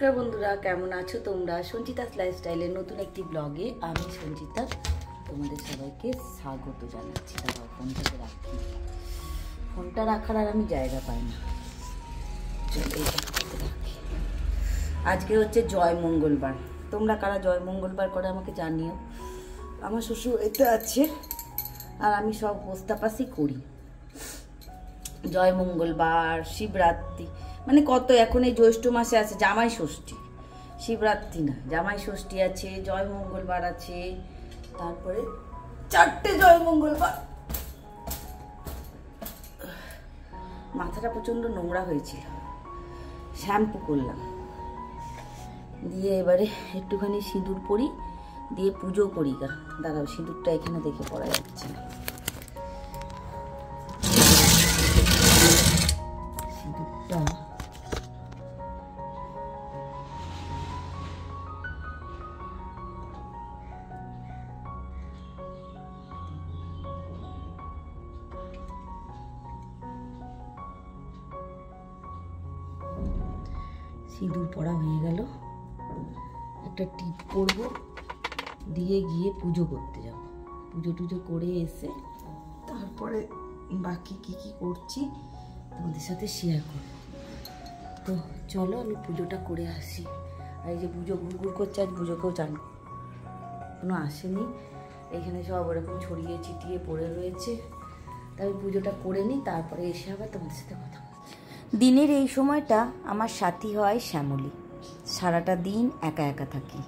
নমস্কার বন্ধুরা, কেমন আছো তোমরা? সঞ্চিতাস লাইফস্টাইলের নতুন একটি ব্লগে আমি সঞ্চিতা তোমাদের সবাইকে স্বাগত জানাচ্ছি। দাঁড়াও, ফোনটাকে রাখি। ফোনটা রাখার আর আমি জায়গা পাই না। রাখি। আজকে হচ্ছে জয় মঙ্গলবার। তোমরা কারা জয় মঙ্গলবার করে আমাকে জানিও। আমার শ্বশুর এতে আছে আর আমি সব পোস্তাপাসি করি। জয় মঙ্গলবার, শিবরাত্রি, মানে কত এখন এই জ্যৈষ্ঠ মাসে আছে জামাই ষষ্ঠী, শিবরাত্রি না জামাই ষষ্ঠী আছে, জয় মঙ্গলবার আছে, তারপরে 4টে জয় মঙ্গলবার। মাথাটা প্রচন্ড নোংরা হয়েছিল, শ্যাম্পু করলাম, দিয়ে এবারে একটুখানি সিঁদুর পরি, দিয়ে পুজো করি। দাঁড়াও, সিঁদুরটা এখানে দেখে পড়া যাচ্ছে না। সিঁদুরটা সিঁদুর পরা হয়ে গেল। একটা টিপ পরবো, দিয়ে গিয়ে পুজো করতে যাব। পুজো টুজো করে এসে তারপরে বাকি কি কি করছি তোমাদের সাথে শেয়ার করব। তো চলো আমি পুজোটা করে আসি। আর এই যে পুজো ঘুরঘুর করছে, আজ পুজোকেও জানো কোনো আসেনি, এখানে সব ওরকম ছড়িয়ে ছিটিয়ে পড়ে রয়েছে। তাই পুজোটা করে নিই, তারপরে এসে আবার তোমাদের সাথে কথা বলছি। দিনের এই সময়টা আমার সাথী হয় শ্যামলী। সারাটা দিন একা একা থাকি।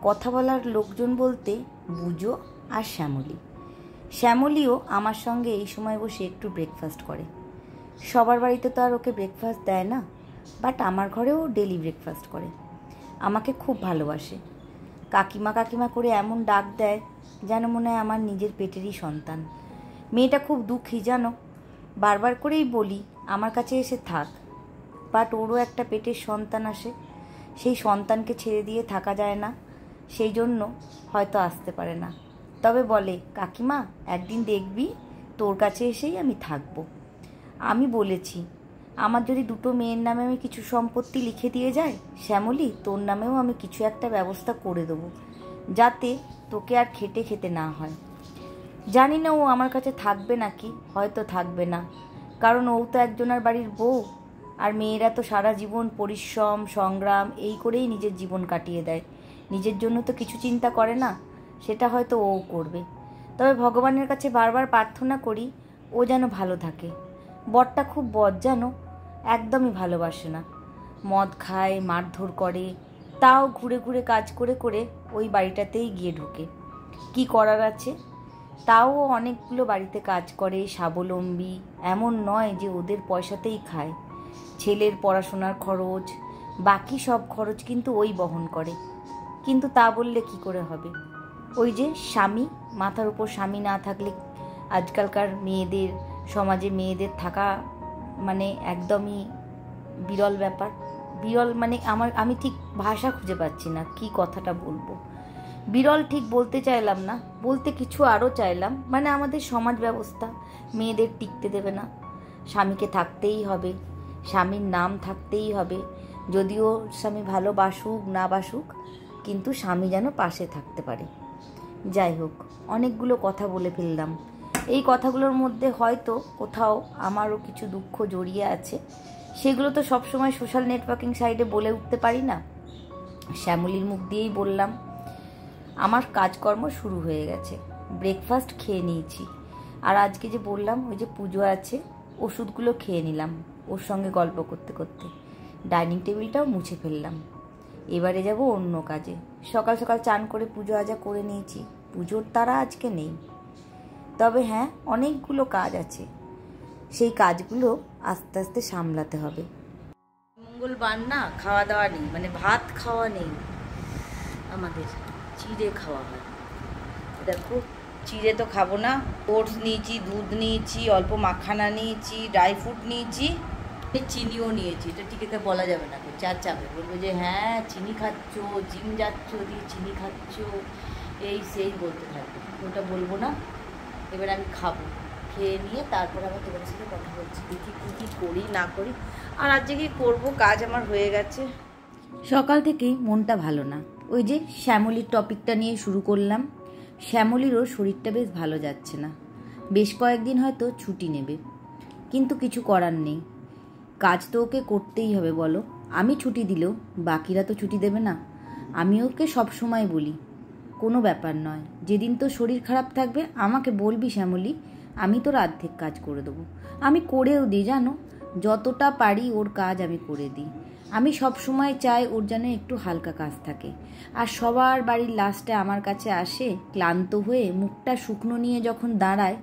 কথা বলার লোকজন বলতে বুজো আর শ্যামলী। শ্যামলীও আমার সঙ্গে এই সময় বসে একটু ব্রেকফাস্ট করে। সবার বাড়িতে তো আর ওকে ব্রেকফাস্ট দেয় না, বাট আমার ঘরেও ডেলি ব্রেকফাস্ট করে। আমাকে খুব ভালোবাসে। কাকিমা কাকিমা করে এমন ডাক দেয় যেন মনে হয় আমার নিজের পেটেরই সন্তান। মেয়েটা খুব দুঃখী জানো, বারবার করেই বলি আমার কাছে এসে থাক, বাট ওরও একটা পেটের সন্তান আসে। সেই সন্তানকে ছেড়ে দিয়ে থাকা যায় না, সেই জন্য হয়তো আসতে পারে না। তবে বলে কাকিমা একদিন দেখবি তোর কাছে এসেই আমি থাকবো। আমি বলেছি আমার যদি দুটো মেয়ের নামে আমি কিছু সম্পত্তি লিখে দিয়ে যায়, শ্যামলী তোর নামেও আমি কিছু একটা ব্যবস্থা করে দেবো, যাতে তোকে আর খেটে খেতে না হয়। জানি না ও আমার কাছে থাকবে নাকি, হয়তো থাকবে না, কারণ ও তো একজনের বাড়ির বউ, আর মেয়েরা তো সারা জীবন পরিশ্রম সংগ্রাম এই করেই নিজের জীবন কাটিয়ে দেয়। নিজের জন্য তো কিছু চিন্তা করে না, সেটা হয়তো ও করবে। তবে ভগবানের কাছে বারবার প্রার্থনা করি ও যেন ভালো থাকে। বরটা খুব বদ জানো, একদমই ভালোবাসে না। মদ খায়, মারধর করে, তাও ঘুরে ঘুরে কাজ করে করে ওই বাড়িটাতেই গিয়ে ঢুকে। কি করার আছে, তাও অনেকগুলো বাড়িতে কাজ করে, স্বাবলম্বী, এমন নয় যে ওদের পয়সাতেই খায়। ছেলের পড়াশোনার খরচ, বাকি সব খরচ কিন্তু ওই বহন করে। কিন্তু তা বললে কি করে হবে? ওই যে স্বামী, মাথার উপর স্বামী না থাকলে আজকালকার মেয়েদের সমাজে মেয়েদের থাকা মানে একদমই বিরল ব্যাপার। বিরল মানে আমি ঠিক ভাষা খুঁজে পাচ্ছি না কি কথাটা বলবো। বিরল ঠিক বলতে চাইলাম না, বলতে কিছু আরও চাইলাম, মানে আমাদের সমাজ ব্যবস্থা মেয়েদের টিকতে দেবে না। স্বামীকে থাকতেই হবে, স্বামীর নাম থাকতেই হবে, যদিও স্বামী ভালো বাসুক না বাসুক, কিন্তু স্বামী যেন পাশে থাকতে পারে। যাই হোক, অনেকগুলো কথা বলে ফেললাম। এই কথাগুলোর মধ্যে হয়তো কোথাও আমারও কিছু দুঃখ জড়িয়ে আছে, সেগুলো তো সবসময় সোশ্যাল নেটওয়ার্কিং সাইটে বলে উঠতে পারি না। শ্যামলীর মুখ দিয়েই বললাম। আমার কাজকর্ম শুরু হয়ে গেছে, ব্রেকফাস্ট খেয়ে নিয়েছি, আর আজকে যে বললাম ওই যে পুজো আছে, ওষুধগুলো খেয়ে নিলাম ওর সঙ্গে গল্প করতে করতে। ডাইনিং টেবিলটাও মুছে ফেললাম। এবারে যাব অন্য কাজে। সকাল সকাল চান করে পুজো আজা করে নিয়েছি, পুজোর তারা আজকে নেই। তবে হ্যাঁ, অনেকগুলো কাজ আছে, সেই কাজগুলো আস্তে আস্তে সামলাতে হবে। মঙ্গলবার না, খাওয়া দাওয়া নেই, মানে ভাত খাওয়া নেই, আমাদের চিড়ে খাওয়া হয়। দেখো, চিড়ে তো খাবো না। ওটস নিয়েছি, দুধ নিয়েছি, অল্প মাখানা নিয়েছি, ড্রাই ফ্রুট নিয়েছি, চিনিও নিয়েছি। এটা ঠিক এটা বলা যাবে না, চার চাপে বলবো যে হ্যাঁ চিনি খাচ্ছ, জিম যাচ্ছ দিয়ে চিনি খাচ্ছ, এই সেই বলতে থাকবে, ওটা বলবো না। এবার আমি খাবো, খেয়ে নিয়ে তারপর আবার তোমাদের সাথে কথা বলছি, দেখি কী কী করি না করি। আর আজকে কি করবো, কাজ আমার হয়ে গেছে। সকাল থেকেই মনটা ভালো না। ওই যে শ্যামলীর টপিকটা নিয়ে শুরু করলাম। শ্যামলীরও শরীরটা বেশ ভালো যাচ্ছে না, বেশ কয়েকদিন হয়তো ছুটি নেবে, কিন্তু কিছু করার নেই, কাজ তো ওকে করতেই হবে বলো। আমি ছুটি দিলেও বাকিরা তো ছুটি দেবে না। আমি ওকে সব সময় বলি কোনো ব্যাপার নয়, যেদিন তো শরীর খারাপ থাকবে আমাকে বলবি শ্যামলী, আমি তোর অর্ধেক কাজ করে দেবো। আমি করেও দিই জানো, যতটা পারি ওর কাজ আমি করে দিই। আমি সব সময় চাই ওর যেন একটু হালকা কাজ থাকে। আর সবার বাড়ির লাস্টে আমার কাছে আসে ক্লান্ত হয়ে, মুখটা শুকনো নিয়ে যখন দাঁড়ায়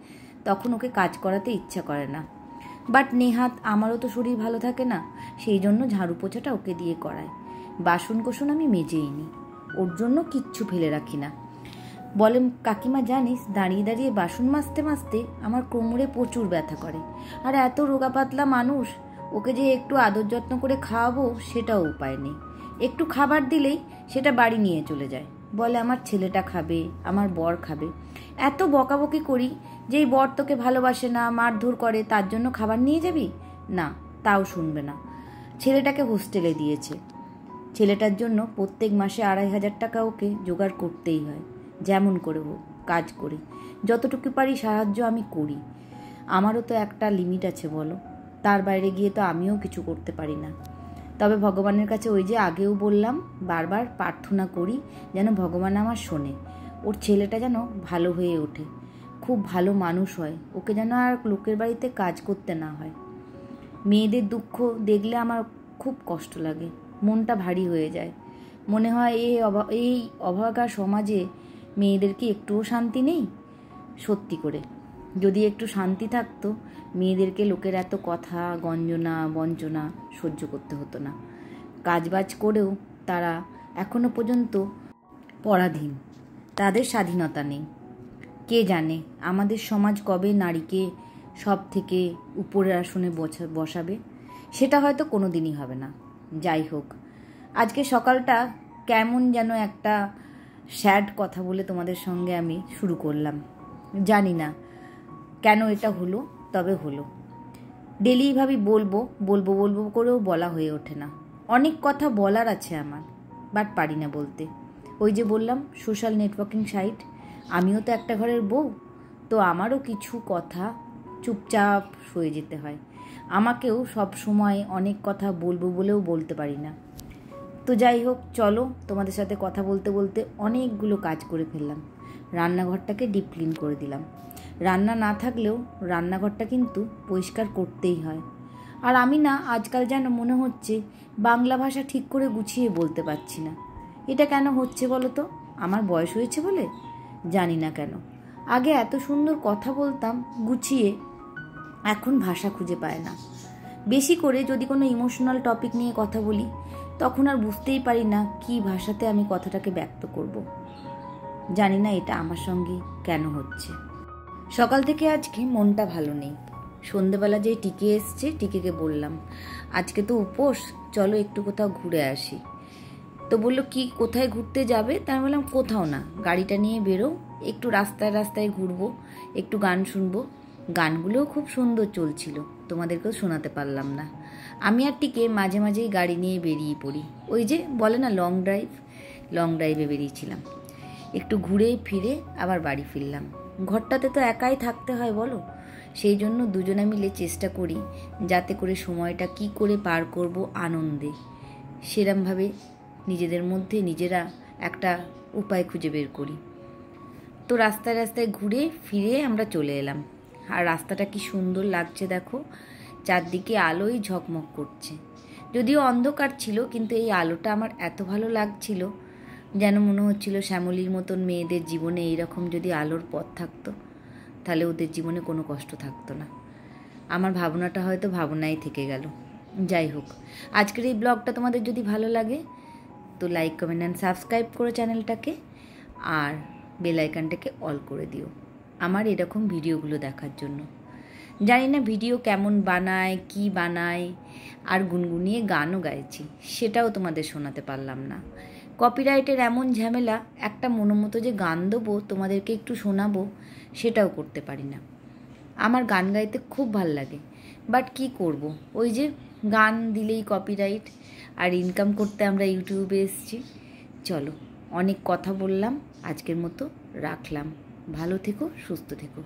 তখন ওকে কাজ করাতে ইচ্ছা করে না। বাট নেহাত আমারও তো শরীর ভালো থাকে না, সেই জন্য ঝাড়ু পোছাটা ওকে দিয়ে করায়। বাসন কোসন আমি মেজেই নি, ওর জন্য কিচ্ছু ফেলে রাখি না। বলে কাকিমা জানিস, দাঁড়িয়ে দাঁড়িয়ে বাসন মাজতে মাজতে আমার কোমরে প্রচুর ব্যথা করে। আর এত রোগা পাতলা মানুষ, ওকে যে একটু আদর যত্ন করে খাওয়াবো সেটাও উপায় নেই। একটু খাবার দিলেই সেটা বাড়ি নিয়ে চলে যায়, বলে আমার ছেলেটা খাবে, আমার বর খাবে। এত বকাবকি করি যে এই বর তোকে ভালোবাসে না, মারধর করে, তার জন্য খাবার নিয়ে যাবি না, তাও শুনবে না। ছেলেটাকে হোস্টেলে দিয়েছে, ছেলেটার জন্য প্রত্যেক মাসে 2,500 টাকা ওকে জোগাড় করতেই হয়। যেমন করে হোক কাজ করি, যতটুকু পারি সাহায্য আমি করি। আমারও তো একটা লিমিট আছে বলো, তার বাইরে গিয়ে তো আমিও কিছু করতে পারি না। তবে ভগবানের কাছে ওই যে আগেও বললাম, বারবার প্রার্থনা করি যেন ভগবান আমার শোনে, ওর ছেলেটা যেন ভালো হয়ে ওঠে, খুব ভালো মানুষ হয়, ওকে যেন আর লোকের বাড়িতে কাজ করতে না হয়। মেয়েদের দুঃখ দেখলে আমার খুব কষ্ট লাগে, মনটা ভারী হয়ে যায়। মনে হয় এই অভাগা সমাজে মেয়েদেরকে একটুও শান্তি নেই। সত্যি করে যদি একটু শান্তি থাকতো, মেয়েদেরকে লোকের এত কথা গঞ্জনা বঞ্চনা সহ্য করতে হতো না। কাজবাজ করেও তারা এখনো পর্যন্ত পরাধীন, তাদের স্বাধীনতা নেই। কে জানে আমাদের সমাজ কবে নারীকে সব থেকে উপরের আসনে বসাবে, সেটা হয়তো কোনো দিনই হবে না। যাই হোক, আজকে সকালটা কেমন যেন একটা স্যাড কথা বলে তোমাদের সঙ্গে আমি শুরু করলাম। জানি না কেন এটা হলো, তবে হলো। ডেলি ভাবি বলবো বলবো বলবো করেও বলা হয়ে ওঠে না। অনেক কথা বলার আছে আমার, বাট পারি না বলতে। ওই যে বললাম সোশ্যাল নেটওয়ার্কিং সাইট, আমিও তো একটা ঘরের বউ, তো আমারও কিছু কথা চুপচাপ সয়ে যেতে হয়। আমাকেও সব সময় অনেক কথা বলবো বলেও বলতে পারি না। তো যাই হোক, চলো, তোমাদের সাথে কথা বলতে বলতে অনেকগুলো কাজ করে ফেললাম। রান্নাঘরটাকে ডিপ ক্লিন করে দিলাম। রান্না না থাকলেও রান্নাঘরটা কিন্তু পরিষ্কার করতেই হয়। আর আমি না আজকাল যেন মনে হচ্ছে বাংলা ভাষা ঠিক করে গুছিয়ে বলতে পারছি না। এটা কেন হচ্ছে বলো তো? আমার বয়স হয়েছে বলে? জানি না কেন। আগে এত সুন্দর কথা বলতাম গুছিয়ে, এখন ভাষা খুঁজে পায় না। বেশি করে যদি কোনো ইমোশনাল টপিক নিয়ে কথা বলি, তখন আর বুঝতেই পারি না কি ভাষাতে আমি কথাটাকে ব্যক্ত করব। জানি না এটা আমার সঙ্গে কেন হচ্ছে। সকাল থেকে আজকে মনটা ভালো নেই। সন্ধেবেলা যে টিকে এসছে, টিকেকে বললাম আজকে তো উপোস, চলো একটু কোথাও ঘুরে আসি। তো বললো কি কোথায় ঘুরতে যাবে? তাই বললাম কোথাও না, গাড়িটা নিয়ে বেরো, একটু রাস্তায় রাস্তায় ঘুরবো, একটু গান শুনবো। গানগুলোও খুব সুন্দর চলছিল, তোমাদেরকেও শোনাতে পারলাম না। আমি আর টিকে মাঝে মাঝেই গাড়ি নিয়ে বেরিয়ে পড়ি। ওই যে বলে না লং ড্রাইভে বেরিয়েছিলাম। একটু ঘুরে ফিরে আবার বাড়ি ফিরলাম। ঘরটাতে তো একাই থাকতে হয় বলো, সেই জন্য দুজনে মিলে চেষ্টা করি যাতে করে সময়টা কি করে পার করব আনন্দে, সেরমভাবে নিজেদের মধ্যে নিজেরা একটা উপায় খুঁজে বের করি। তো রাস্তায় রাস্তায় ঘুরে ফিরে আমরা চলে এলাম। আর রাস্তাটা কি সুন্দর লাগছে দেখো, চারদিকে আলোই ঝকমক করছে। যদিও অন্ধকার ছিল, কিন্তু এই আলোটা আমার এত ভালো লাগছিল, যেন মনে হচ্ছিল শ্যামলীর মতন মেয়েদের জীবনে এইরকম যদি আলোর পথ থাকতো, তাহলে ওদের জীবনে কোনো কষ্ট থাকতো না। আমার ভাবনাটা হয়তো ভাবনাই থেকে গেল। যাই হোক, আজকের এই ব্লগটা তোমাদের যদি ভালো লাগে তো লাইক কমেন্ট অ্যান্ড সাবস্ক্রাইব করো চ্যানেলটাকে, আর বেল আইকনটাকে অল করে দিও আমার এরকম ভিডিওগুলো দেখার জন্য। জানি না ভিডিও কেমন বানায়, কি বানায়, আর গুনগুনিয়ে গানও গাইছি, সেটাও তোমাদের শোনাতে পারলাম না। কপিরাইটের এমন ঝামেলা, একটা মনোমতো যে গান দেবো তোমাদেরকে একটু শোনাবো, সেটাও করতে পারি না। আমার গান গাইতে খুব ভাল লাগে, বাট কি করব, ওই যে গান দিলেই কপিরাইট। আর ইনকাম করতে আমরা ইউটিউবে এসেছি। চলো, অনেক কথা বললাম, আজকের মতো রাখলাম। ভালো থেকো, সুস্থ থেকো।